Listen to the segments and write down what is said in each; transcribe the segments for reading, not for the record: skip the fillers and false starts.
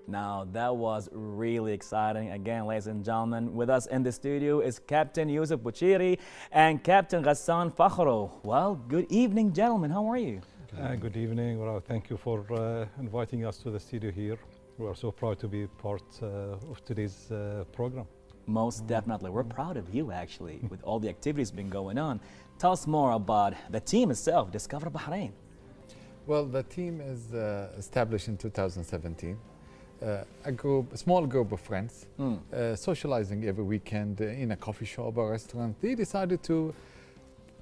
Now that was really exciting. Again, ladies and gentlemen, with us in the studio is Captain Yusuf Buchiri and Captain Ghassan Fakhro. Well, good evening, gentlemen. How are you? Good evening. Well, thank you for inviting us to the studio here. We are so proud to be part of today's program. Most definitely. We're proud of you, actually, with all the activities been going on. Tell us more about the team itself, Discover Bahrain. Well, the team is established in 2017. A small group of friends, socializing every weekend in a coffee shop or restaurant. They decided to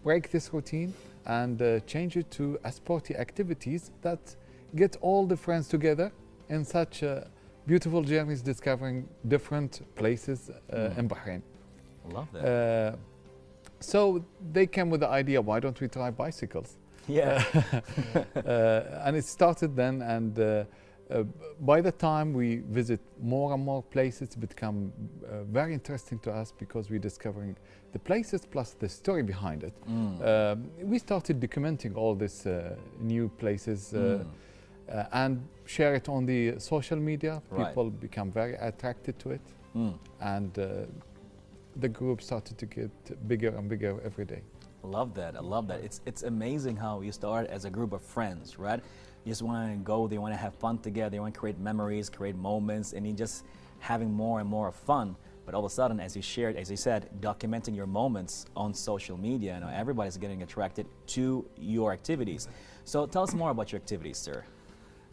break this routine and change it to sporty activities that get all the friends together in such beautiful journeys, discovering different places in Bahrain. I love that. So they came with the idea, why don't we try bicycles? Yeah. And it started then, and by the time we visit more and more places, it become very interesting to us because we're discovering the places plus the story behind it. We started documenting all these new places and share it on the social media. Right. People become very attracted to it, and the group started to get bigger and bigger every day. Love that. I love that. It's amazing how you start as a group of friends, right? You just want to go, they want to have fun together, they want to create memories, create moments, and you're just having more and more fun. But all of a sudden, as you shared, as you said, documenting your moments on social media, you know, everybody's getting attracted to your activities. So tell us more about your activities, sir.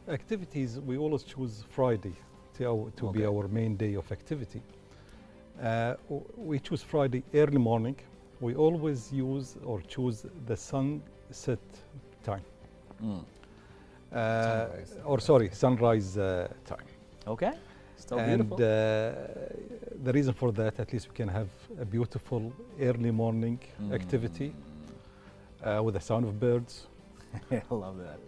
Activities, we always choose Friday to be our main day of activity. We choose Friday early morning. We always use or choose the sunset time. Sunrise time. Okay, still and beautiful. The reason for that, at least we can have a beautiful early morning activity with the sound of birds. I love that.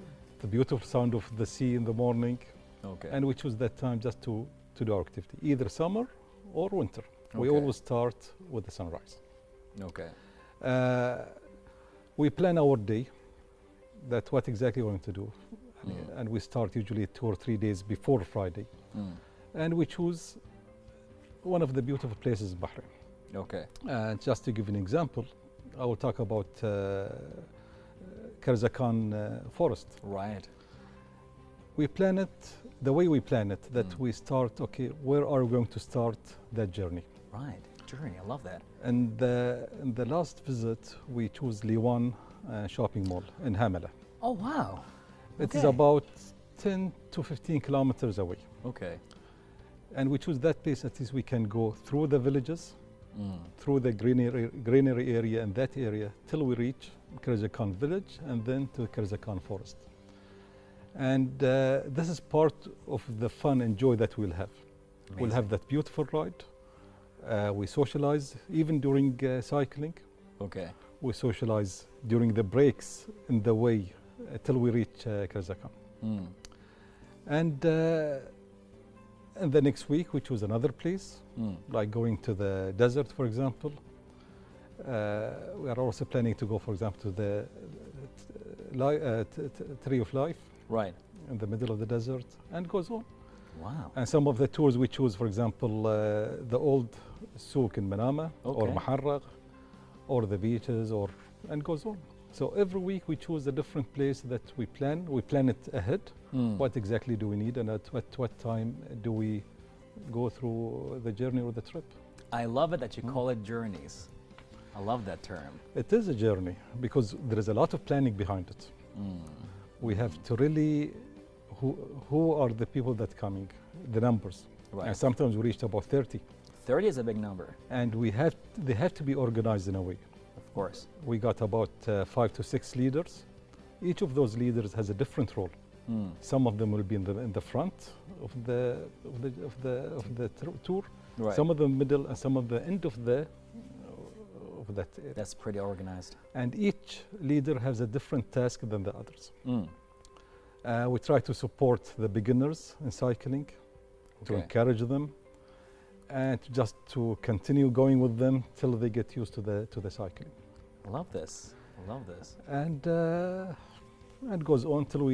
The beautiful sound of the sea in the morning. Okay. And we choose that time just to do our activity, either summer or winter. We Okay. always start with the sunrise. Okay. We plan our day, that's what exactly we want to do. And we start usually 2 or 3 days before Friday. And we choose one of the beautiful places in Bahrain. Okay. Just to give an example, I will talk about Karzakan forest. Right. We plan it, the way we plan it, that we start, okay, where are we going to start that journey? Right. Journey. I love that. And in the last visit, we chose Liwan shopping mall in Hamala. Oh, wow. It is about 10 to 15 kilometers away. Okay. And we choose that place, at least we can go through the villages, through the greenery area in that area, till we reach Karzakan village and then to Karzakan forest. And this is part of the fun and joy that we'll have. Amazing. We'll have that beautiful ride. We socialize even during cycling. Okay. We socialize during the breaks in the way till we reach Karzakan. And the next week we choose another place, like going to the desert, for example. We are also planning to go, for example, to the Tree of Life. Right. In the middle of the desert, and goes on. Wow. And some of the tours we choose, for example, the old souk in Manama, or Maharraq, or the beaches, and goes on. So every week we choose a different place that we plan. We plan it ahead. What exactly do we need, and at what time do we go through the journey or the trip? I love it that you call it journeys. I love that term. It is a journey because there is a lot of planning behind it. We have to really, who are the people that coming, the numbers. Right. And sometimes we reached about 30. 30 is a big number. And they have to be organized in a way. Of course. We got about 5 to 6 leaders. Each of those leaders has a different role. Some of them will be in the front of the tour. Right. Some of the middle, and some of the end of that area. That's pretty organized. And each leader has a different task than the others. We try to support the beginners in cycling, to encourage them, and just to continue going with them till they get used to the cycling. I love this. I love this. And it goes on till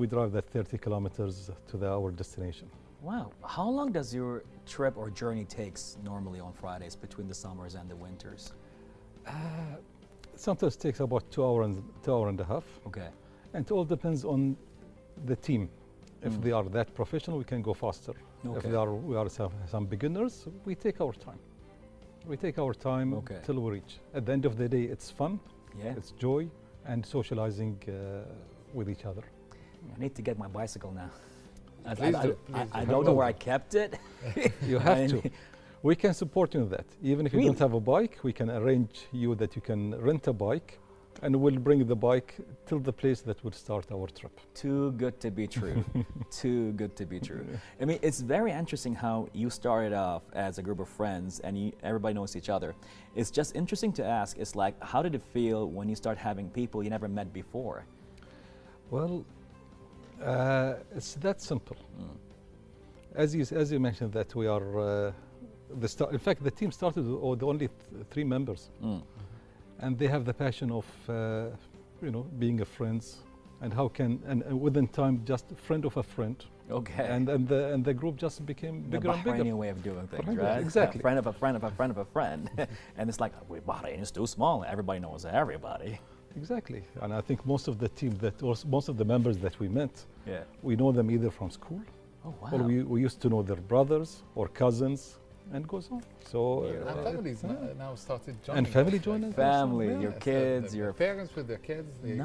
we drive that 30 kilometers to our destination. Wow. How long does your trip or journey takes normally on Fridays between the summers and the winters? Sometimes it takes about 2 hours and a half. Okay. And it all depends on the team. If they are that professional, we can go faster. Okay. If we are some beginners, we take our time. We take our time till we reach. At the end of the day, it's fun, it's joy, and socializing with each other. I need to get my bicycle now. I do. don't know where I kept it. You have to. We can support you in that. Even if you don't have a bike, we can arrange you that you can rent a bike, and we'll bring the bike till the place that will start our trip. Too good to be true. Too good to be true. I mean, it's very interesting how you started off as a group of friends and everybody knows each other. It's just interesting to ask, it's like, how did it feel when you start having people you never met before? Well, it's that simple. As you mentioned that we are, in fact, the team started with only 3 members. And they have the passion of, being a friends, and and within time, just a friend of a friend. Okay. And the group just became bigger and bigger. The Bahraini way of doing things, right? Exactly. A friend of a friend of a friend of a friend. And it's like, Bahrain is too small. Everybody knows everybody. Exactly. And I think most of the team most of the members that we met, we know them either from school, or we used to know their brothers or cousins, and goes on. So and families now started joining. And family joining. Family, your kids, your parents with their kids. They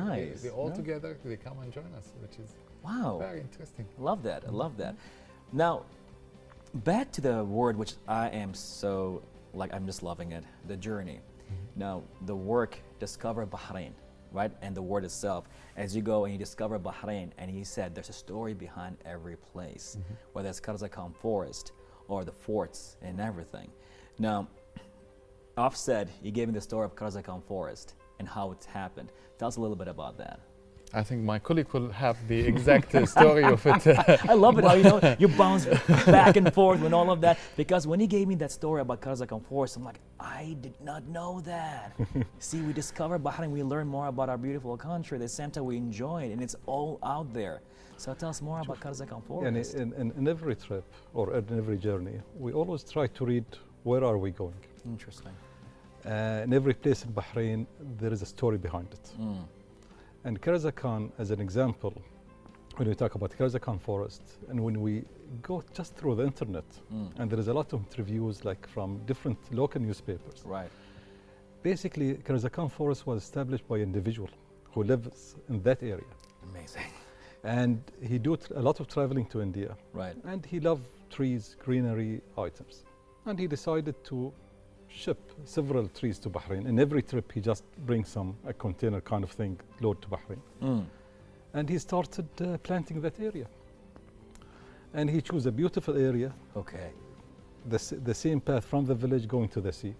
all Yeah. together. They come and join us, which is very interesting. Love that. I love that. Now, back to the word, which I am so I'm just loving it. The journey. Now, the work, discover Bahrain, right? And the word itself, as you go and you discover Bahrain, and he said there's a story behind every place, whether it's Karzakhan Forest or the forts and everything. Now, Off said, you gave me the story of Karzakhan Forest and how it's happened. Tell us a little bit about that. I think my colleague will have the exact story of it. I love it how you bounce back and forth with all of that, because when he gave me that story about Karzakhan Forest, I'm like, I did not know that. See, we discovered Bahrain, we learned more about our beautiful country, the same time we enjoy it, and it's all out there. So tell us more about Karzakhan Forest. And in every trip or in every journey, we always try to read where are we going. Interesting. In every place in Bahrain, there is a story behind it. And Karzakhan, as an example, when we talk about Karzakhan Forest, and when we go just through the internet, and there is a lot of interviews from different local newspapers. Right. Basically, Karzakhan Forest was established by an individual who lives in that area. Amazing. And he do a lot of traveling to India. Right. And he loved trees, greenery items. And he decided to ship several trees to Bahrain. In every trip, he just brings a container kind of thing, load to Bahrain. And he started planting that area. And he chose a beautiful area. Okay. The same path from the village going to the sea.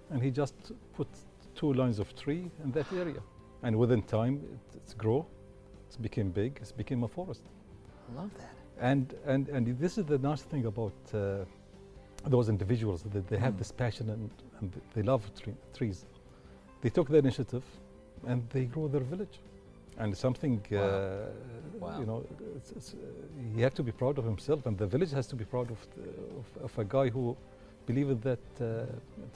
And he just put 2 lines of tree in that area. And within time, it's grow. It became big. It became a forest. I love that. And this is the nice thing about those individuals, that they have this passion and they love trees. They took the initiative and they grew their village. And something, he has to be proud of himself, and the village has to be proud of a guy who believed in that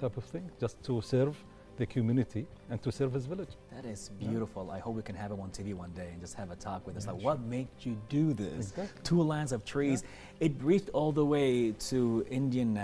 type of thing, just to serve the community and to serve his village. That is beautiful. I hope we can have him on TV one day and just have a talk with us. Like, what made you do this? Exactly. 2 lines of trees. Yeah. It reached all the way to Indian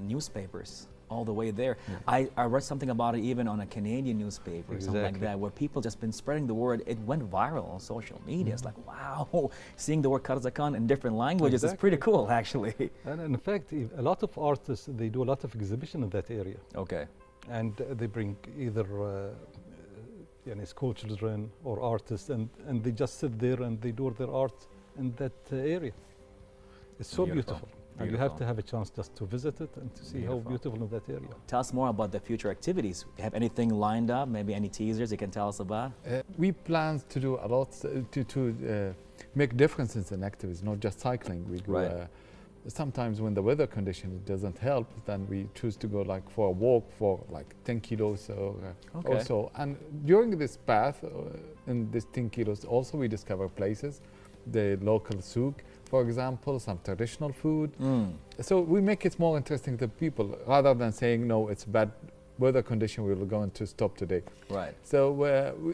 newspapers, all the way there. Yeah. I read something about it even on a Canadian newspaper, something like that, where people just been spreading the word. It went viral on social media. It's like, wow, seeing the word Karzakhan in different languages is pretty cool, actually. And in fact, a lot of artists, they do a lot of exhibition in that area. Okay. And they bring either school children or artists, and they just sit there and they do their art in that area. It's so beautiful. And you have to have a chance just to visit it and to see how beautiful is that area. Tell us more about the future activities. You have anything lined up? Maybe any teasers you can tell us about? We plan to do a lot to make differences in activities, not just cycling. We do. Sometimes when the weather condition doesn't help, then we choose to go for a walk for 10 kilos or so. And during this path, in this 10 kilos, also we discover places, the local souk, for example, some traditional food. So we make it more interesting to people rather than saying, no, it's bad weather condition, we will going to stop today. Right. So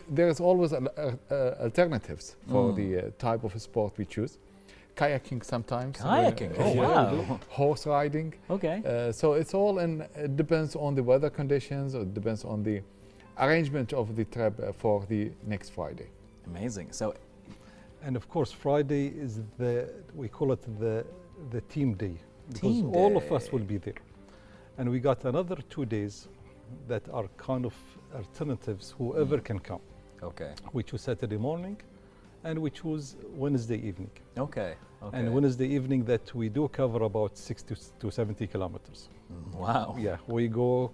there's always alternatives for the type of sport we choose. Kayaking sometimes. Kayaking, oh wow. Horse riding. Okay. So it's all it depends on the weather conditions, or it depends on the arrangement of the trip for the next Friday. Amazing. So, and of course Friday is we call it the team day, because Team all day. of us will be there. And we got another 2 days that are kind of alternatives, whoever can come. okay. We choose Saturday morning and we choose Wednesday evening. Okay. Okay. And Wednesday evening that we do cover about 60 to 70 kilometers. Wow. Yeah, we go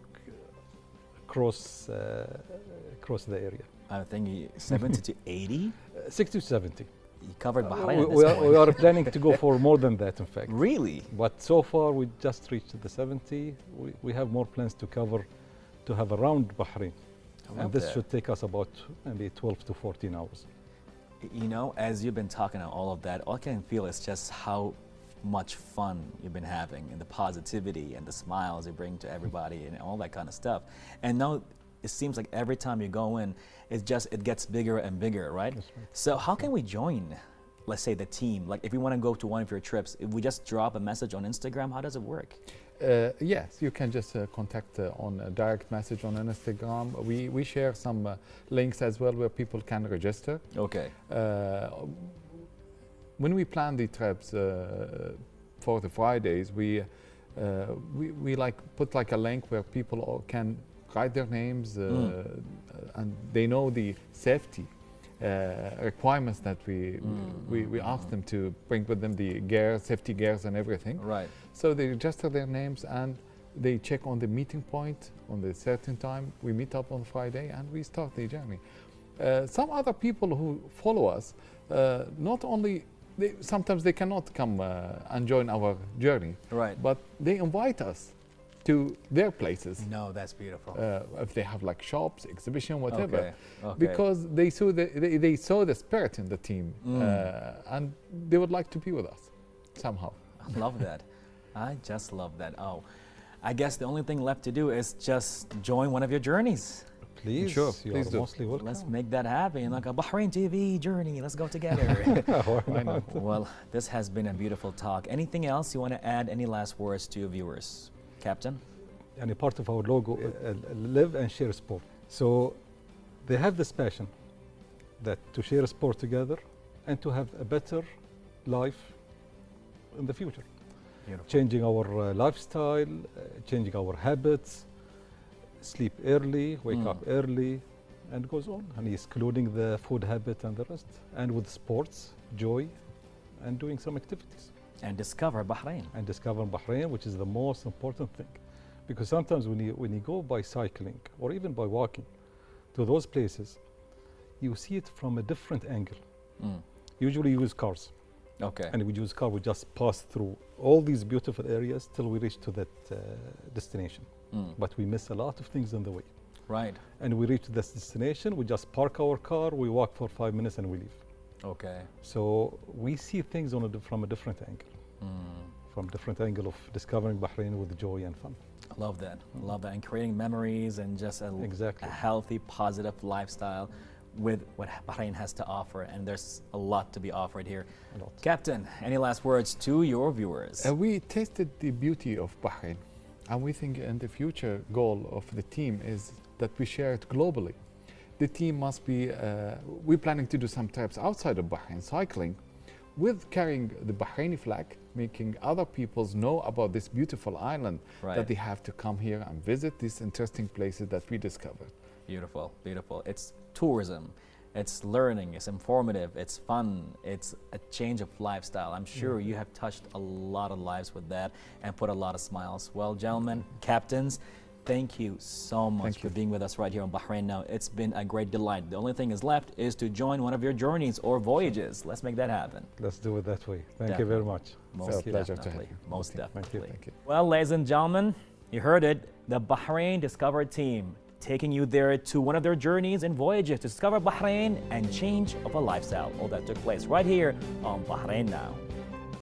across the area. I think 70 to 80. 60 to 70. You covered Bahrain. at this We point. are planning to go for more than that, in fact. Really? But so far, we just reached the 70. We have more plans to cover, to have around Bahrain. And this should take us about maybe 12 to 14 hours. You know, as you've been talking about all of that, all I can feel is just how much fun you've been having, and the positivity and the smiles you bring to everybody and all that kind of stuff. And now it seems like every time you go in, it gets bigger and bigger, right? That's right. So how can we join, let's say, the team? Like if we want to go to one of your trips, if we just drop a message on Instagram, how does it work? Yes, you can just contact on a direct message on Instagram. We share some links as well where people can register. Okay. When we plan the trips for the Fridays, we like put like a link where people can write their names and they know the safety requirements that we ask them to bring with them, the gear, safety gears and everything. Right. So they register their names and they check on the meeting point on the certain time. We meet up on Friday and we start the journey. Some other people who follow us, not only sometimes they cannot come and join our journey, Right. but they invite us to their places. No, that's beautiful. If they have like shops, exhibition, whatever, Okay. Okay. because they saw the spirit in the team, and they would like to be with us somehow. I love that. I just love that. Oh, I guess the only thing left to do is just join one of your journeys. Please, Sure, you please are do. mostly welcome. Let's make that happen, like a Bahrain TV journey. Let's go together. Why not? Well, this has been a beautiful talk. Anything else you want to add? Any last words to your viewers, Captain? And part of our logo, live and share sport. So they have this passion that to share sport together and to have a better life in the future. Beautiful. Changing our lifestyle, changing our habits, sleep early, wake up early, and goes on. And excluding the food habit and the rest. And with sports, joy, and doing some activities. And discover Bahrain. And discover Bahrain, which is the most important thing. Because sometimes when you go by cycling or even by walking to those places, you see it from a different angle. Usually you use cars. Okay. And we use car, we just pass through all these beautiful areas till we reach to that destination. But we miss a lot of things on the way. Right. And we reach this destination, we just park our car, we walk for 5 minutes and we leave. Okay. So we see things from a different angle. From different angle of discovering Bahrain with joy and fun. I love that. I love that. And creating memories and just a healthy, positive lifestyle with what Bahrain has to offer. And there's a lot to be offered here. A lot. Captain, any last words to your viewers? We tasted the beauty of Bahrain, and we think in the future goal of the team is that we share it globally. The team must be, we're planning to do some trips outside of Bahrain, cycling, with carrying the Bahraini flag, making other peoples know about this beautiful island, that they have to come here and visit these interesting places that we discovered. Beautiful, beautiful. It's tourism, it's learning, it's informative, it's fun, it's a change of lifestyle. I'm sure you have touched a lot of lives with that and put a lot of smiles. Well, gentlemen, captains, thank you so much for being with us right here on Bahrain Now. It's been a great delight. The only thing is left is to join one of your journeys or voyages. Let's make that happen. Let's do it that way. Thank you very much. Most pleasure to definitely. have you. Most definitely. Thank you. Well, ladies and gentlemen, you heard it. The Bahrain Discover team taking you there to one of their journeys and voyages to discover Bahrain and change of a lifestyle. All that took place right here on Bahrain Now.